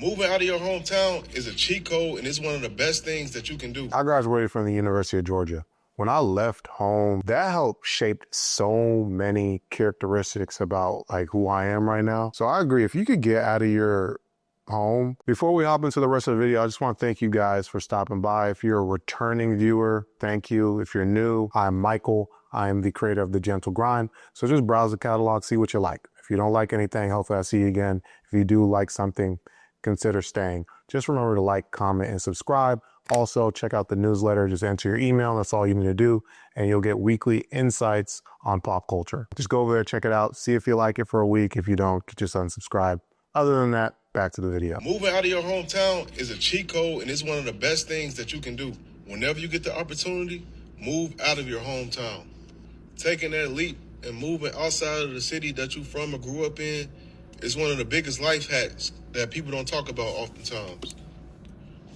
Moving out of your hometown is a cheat code, and it's one of the best things that you can do. I graduated from the University of Georgia. When I left home, that helped shape so many characteristics about like who I am right now. So I agree. If you could get out of your home. Before we hop into the rest of the video, I just want to thank you guys for stopping by. If you're a returning viewer, thank you. If you're new, I'm Michael. I am the creator of The Gentle Grind. So just browse the catalog, see what you like. If you don't like anything, hopefully I'll see you again. If you do like something, consider staying. Just remember to like, comment, and subscribe. Also, check out the newsletter. Just enter your email. That's all you need to do. And you'll get weekly insights on pop culture. Just go over there, check it out. See if you like it for a week. If you don't, just unsubscribe. Other than that, back to the video. Moving out of your hometown is a cheat code, and it's one of the best things that you can do. Whenever you get the opportunity, move out of your hometown. Taking that leap and moving outside of the city that you from or grew up in is one of the biggest life hacks that people don't talk about oftentimes.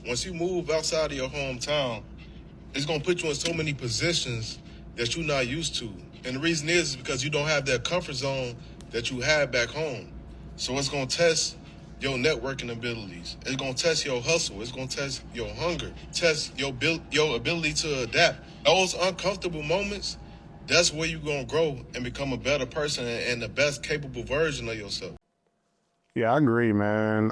Once you move outside of your hometown, it's going to put you in so many positions that you're not used to. And the reason is because you don't have that comfort zone that you had back home. So it's going to test your networking abilities. It's going to test your hustle. It's going to test your hunger, test your ability to adapt. Those uncomfortable moments, that's where you're going to grow and become a better person and the best capable version of yourself. Yeah, I agree, man.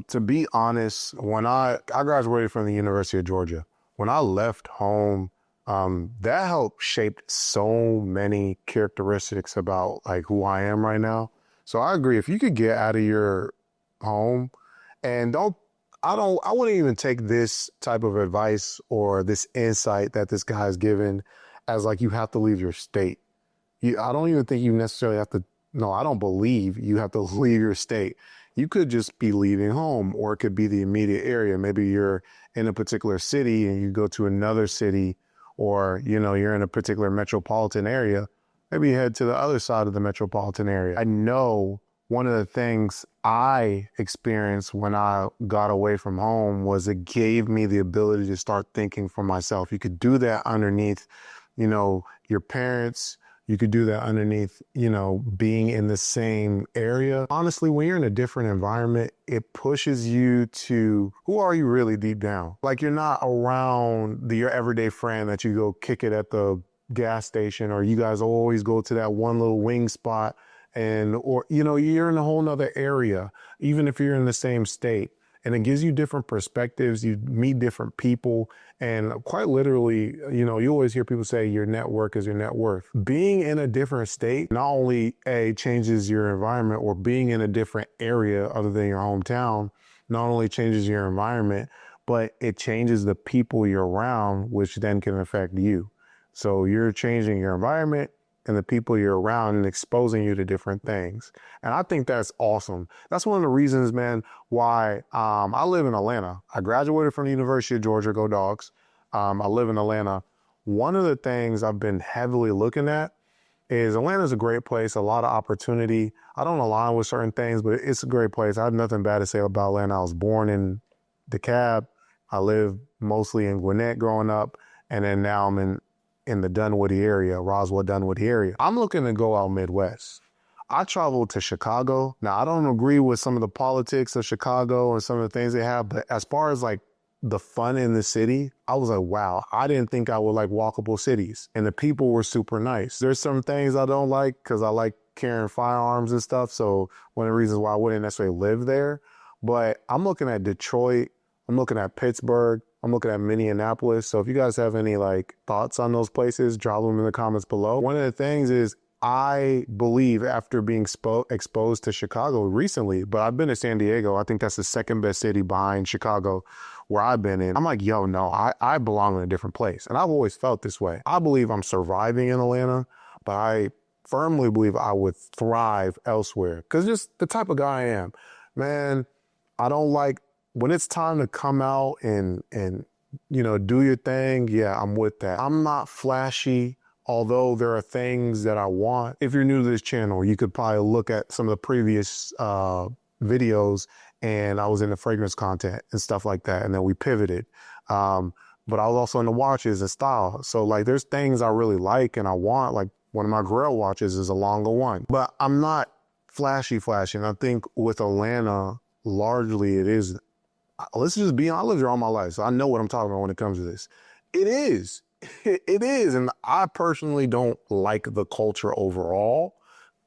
To be honest, when I graduated from the University of Georgia, when I left home, that helped shape so many characteristics about like who I am right now. So I agree. If you could get out of your home and I wouldn't even take this type of advice or this insight that this guy has given as like you have to leave your state. I don't even think you necessarily have to. No, I don't believe you have to leave your state. You could just be leaving home, or it could be the immediate area. Maybe you're in a particular city and you go to another city, or, you know, you're in a particular metropolitan area. Maybe you head to the other side of the metropolitan area. I know one of the things I experienced when I got away from home was it gave me the ability to start thinking for myself. You could do that underneath, you know, your parents. You could do that underneath, you know, being in the same area. Honestly, when you're in a different environment, it pushes you to, who are you really deep down? Like you're not around your everyday friend that you go kick it at the gas station, or you guys always go to that one little wing spot, or, you know, you're in a whole nother area, even if you're in the same state. And it gives you different perspectives. You meet different people. And quite literally, you know, you always hear people say your network is your net worth. Being in a different state not only changes your environment, or being in a different area other than your hometown not only changes your environment, but it changes the people you're around, which then can affect you. So you're changing your environment and the people you're around and exposing you to different things. And I think that's awesome. That's one of the reasons, man, why I live in Atlanta. I graduated from the University of Georgia, go Dogs. I live in Atlanta. One of the things I've been heavily looking at is Atlanta's a great place, a lot of opportunity. I don't align with certain things, but it's a great place. I have nothing bad to say about Atlanta. I was born in DeKalb. I lived mostly in Gwinnett growing up, and then now I'm in the Dunwoody area, Roswell, Dunwoody area. I'm looking to go out Midwest. I traveled to Chicago. Now, I don't agree with some of the politics of Chicago and some of the things they have, but as far as like the fun in the city, I was like, wow, I didn't think I would like walkable cities. And the people were super nice. There's some things I don't like because I like carrying firearms and stuff. So one of the reasons why I wouldn't necessarily live there. But I'm looking at Detroit. I'm looking at Pittsburgh. I'm looking at Minneapolis. So if you guys have any like thoughts on those places, drop them in the comments below. One of the things is I believe after being exposed to Chicago recently, but I've been to San Diego. I think that's the second best city behind Chicago where I've been in. I'm like, yo, no, I belong in a different place. And I've always felt this way. I believe I'm surviving in Atlanta, but I firmly believe I would thrive elsewhere because just the type of guy I am. Man, I don't like, when it's time to come out and you know, do your thing, yeah, I'm with that. I'm not flashy, although there are things that I want. If you're new to this channel, you could probably look at some of the previous videos, and I was in the fragrance content and stuff like that, and then we pivoted. But I was also into watches and style. So like there's things I really like and I want, like one of my Grail watches is a longer one. But I'm not flashy. And I think with Atlanta, largely it is. Let's just be honest. I lived here all my life, so I know what I'm talking about when it comes to this. It is. It is. And I personally don't like the culture overall.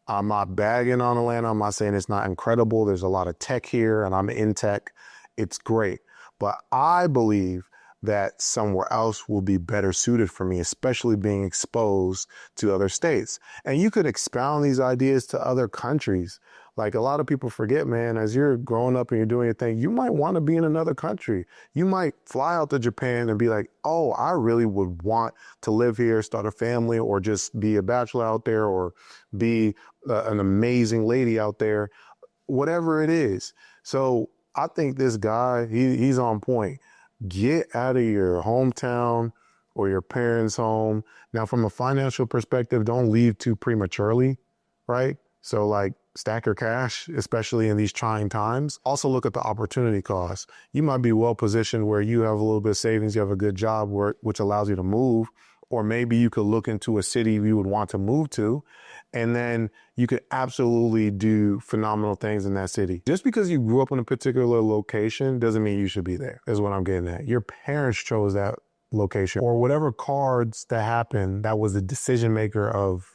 I'm not bagging on Atlanta. I'm not saying it's not incredible. There's a lot of tech here, and I'm in tech. It's great. But I believe that somewhere else will be better suited for me, especially being exposed to other states. And you could expound these ideas to other countries. Like a lot of people forget, man, as you're growing up and you're doing your thing, you might want to be in another country. You might fly out to Japan and be like, oh, I really would want to live here, start a family, or just be a bachelor out there, or be an amazing lady out there, whatever it is. So I think this guy, he's on point. Get out of your hometown or your parents' home. Now, from a financial perspective, don't leave too prematurely, right? So like stack your cash, especially in these trying times. Also look at the opportunity cost. You might be well positioned where you have a little bit of savings, you have a good job which allows you to move, or maybe you could look into a city you would want to move to, and then you could absolutely do phenomenal things in that city. Just because you grew up in a particular location doesn't mean you should be there, is what I'm getting at. Your parents chose that location, or whatever cards that happened, that was the decision maker of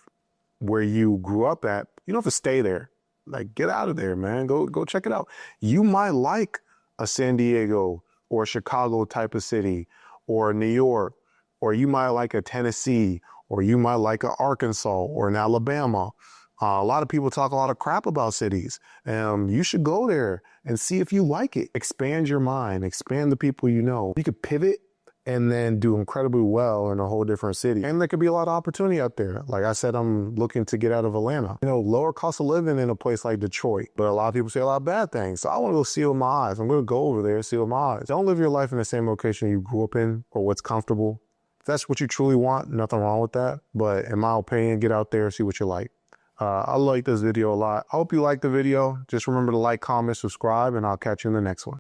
where you grew up at. You don't have to stay there. Like, get out of there, man. Go check it out. You might like a San Diego or a Chicago type of city, or New York, or you might like a Tennessee, or you might like a Arkansas or an Alabama. A lot of people talk a lot of crap about cities. You should go there and see if you like it. Expand your mind, expand the people you know. You could pivot and then do incredibly well in a whole different city. And there could be a lot of opportunity out there. Like I said, I'm looking to get out of Atlanta. You know, lower cost of living in a place like Detroit, but a lot of people say a lot of bad things. So I want to go see with my eyes. I'm going to go over there, see with my eyes. Don't live your life in the same location you grew up in or what's comfortable. If that's what you truly want, nothing wrong with that. But in my opinion, get out there, see what you like. I like this video a lot. I hope you like the video. Just remember to like, comment, subscribe, and I'll catch you in the next one.